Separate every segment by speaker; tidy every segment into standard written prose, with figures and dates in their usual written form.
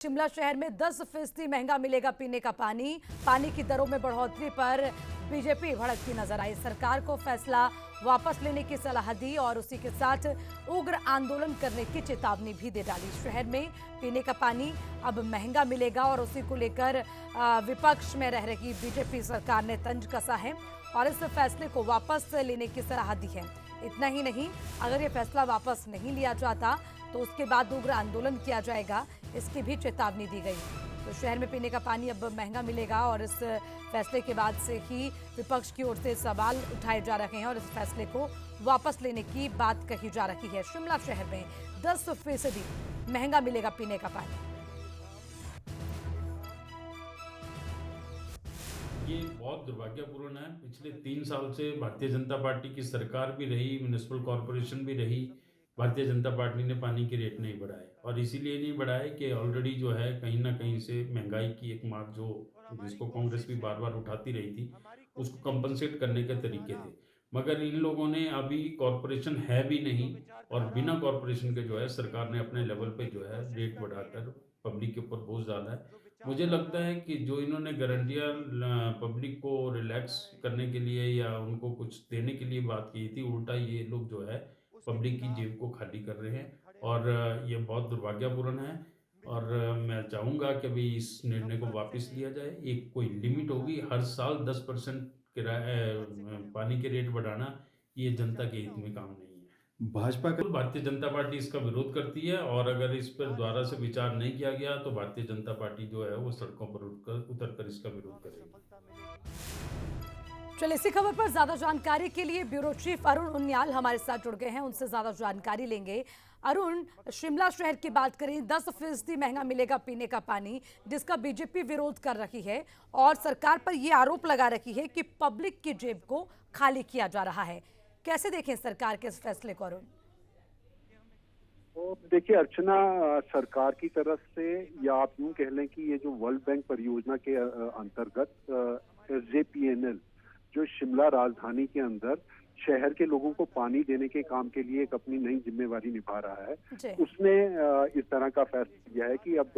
Speaker 1: शिमला शहर में 10% महंगा मिलेगा पीने का पानी। पानी की दरों में बढ़ोतरी पर बीजेपी भड़कती नजर आई। सरकार को फैसला वापस लेने की सलाह दी और उसी के साथ उग्र आंदोलन करने की चेतावनी भी दे डाली। शहर में पीने का पानी अब महंगा मिलेगा और उसी को लेकर विपक्ष में रह रही बीजेपी सरकार ने तंज कसा है और इस फैसले को वापस लेने की सलाह दी है। इतना ही नहीं, अगर ये फैसला वापस नहीं लिया जाता तो उसके बाद उग्र आंदोलन किया जाएगा, इसकी भी चेतावनी दी गई। तो शहर में पीने का पानी अब महंगा मिलेगा और इस फैसले के बाद से ही विपक्ष की ओर से सवाल उठाए जा रहे हैं और इस फैसले को वापस लेने की बात कही जा रही है। शिमला शहर में 10% महंगा मिलेगा पीने का पानी।
Speaker 2: ये बहुत दुर्भाग्यपूर्ण है। पिछले 3 साल से भारतीय जनता पार्टी की सरकार भी रही, म्युनिसिपल कॉरपोरेशन भी रही, भारतीय जनता पार्टी ने पानी के रेट नहीं बढ़ाए और इसीलिए नहीं बढ़ाए कि ऑलरेडी जो है कहीं ना कहीं से महंगाई की एक मार जो जिसको कांग्रेस भी बार बार उठाती रही थी, उसको कंपनसेट करने के तरीके थे। मगर इन लोगों ने अभी कॉरपोरेशन है भी नहीं और बिना कॉरपोरेशन के जो है सरकार ने अपने लेवल पे जो है रेट बढ़ाकर पब्लिक के ऊपर बोझ डाला है। मुझे लगता है कि जो इन्होंने गारंटियां पब्लिक को रिलैक्स करने के लिए या उनको कुछ देने के लिए बात की थी, उल्टा ये लोग जो है पब्लिक की जेब को खाली कर रहे हैं और ये बहुत दुर्भाग्यपूर्ण है। और मैं चाहूँगा कि अभी इस निर्णय को वापस लिया जाए। एक कोई लिमिट होगी, हर साल 10% पानी के रेट बढ़ाना ये जनता के हित में काम नहीं है।
Speaker 3: भाजपा का
Speaker 2: भारतीय जनता पार्टी इसका विरोध करती है और अगर इस पर दोबारा से विचार नहीं किया गया तो भारतीय जनता पार्टी जो है वो सड़कों पर उतर कर इसका विरोध करेगी।
Speaker 1: चलिए, इसी खबर पर ज्यादा जानकारी के लिए ब्यूरो चीफ अरुण उनियाल हमारे साथ जुड़ गए हैं, उनसे ज्यादा जानकारी लेंगे। अरुण, शिमला शहर की बात करें, 10% महंगा मिलेगा पीने का पानी, जिसका बीजेपी विरोध कर रही है और सरकार पर यह आरोप लगा रही है कि पब्लिक की जेब को खाली किया जा रहा है। कैसे देखें सरकार के इस फैसले को अरुण?
Speaker 4: तो देखिए अर्चना, सरकार की तरफ से या आप यूं कह लें कि ये जो वर्ल्ड बैंक परियोजना के अंतर्गत SJPNL जो शिमला राजधानी के अंदर शहर के लोगों को पानी देने के काम के लिए एक अपनी नई जिम्मेवारी निभा रहा है, उसने इस तरह का फैसला किया है कि अब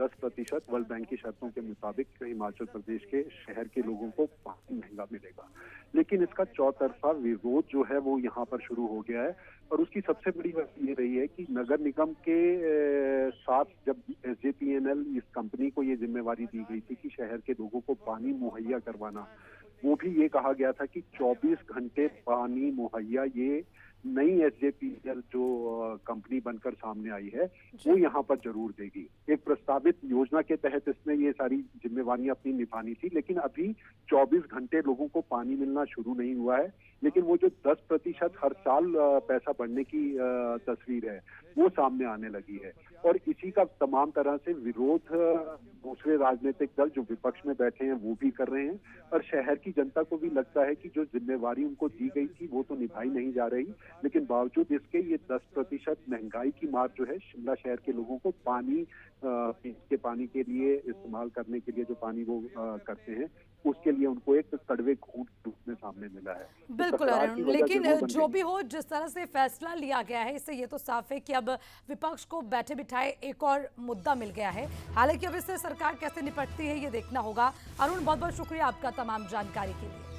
Speaker 4: 10% वर्ल्ड बैंक की शर्तों के मुताबिक हिमाचल प्रदेश के शहर के लोगों को पानी महंगा मिलेगा। लेकिन इसका चौतरफा विरोध जो है वो यहाँ पर शुरू हो गया है और उसकी सबसे बड़ी बात ये रही है कि नगर निगम के साथ जब SJPNL इस कंपनी को ये जिम्मेवारी दी गई थी कि शहर के लोगों को पानी मुहैया करवाना, वो भी ये कहा गया था कि 24 घंटे पानी मुहैया ये नई SJPNL जो कंपनी बनकर सामने आई है वो यहाँ पर जरूर देगी। एक प्रस्तावित योजना के तहत इसने ये सारी जिम्मेवारियां अपनी निभानी थी, लेकिन अभी 24 घंटे लोगों को पानी मिलना शुरू नहीं हुआ है। लेकिन वो जो 10% हर साल पैसा बढ़ने की तस्वीर है वो सामने आने लगी है और इसी का तमाम तरह से विरोध दूसरे राजनीतिक दल जो विपक्ष में बैठे हैं वो भी कर रहे हैं और शहर की जनता को भी लगता है कि जो जिम्मेवारी उनको दी गई थी वो तो निभाई नहीं जा रही, लेकिन बावजूद इसके ये 10% महंगाई की मार जो है शिमला शहर के लोगों को पानी के पानी के लिए इस्तेमाल करने के लिए जो पानी वो करते हैं उसके लिए उनको एक कड़वे घूंट रूप में सामने मिला है।
Speaker 1: बिल्कुल अरुण, लेकिन जो भी हो, जिस तरह से फैसला लिया गया है इससे ये तो साफ है कि अब विपक्ष को बैठे बिठाए एक और मुद्दा मिल गया है। हालांकि अब इससे सरकार कैसे निपटती है ये देखना होगा। अरुण, बहुत बहुत शुक्रिया आपका तमाम जानकारी के लिए।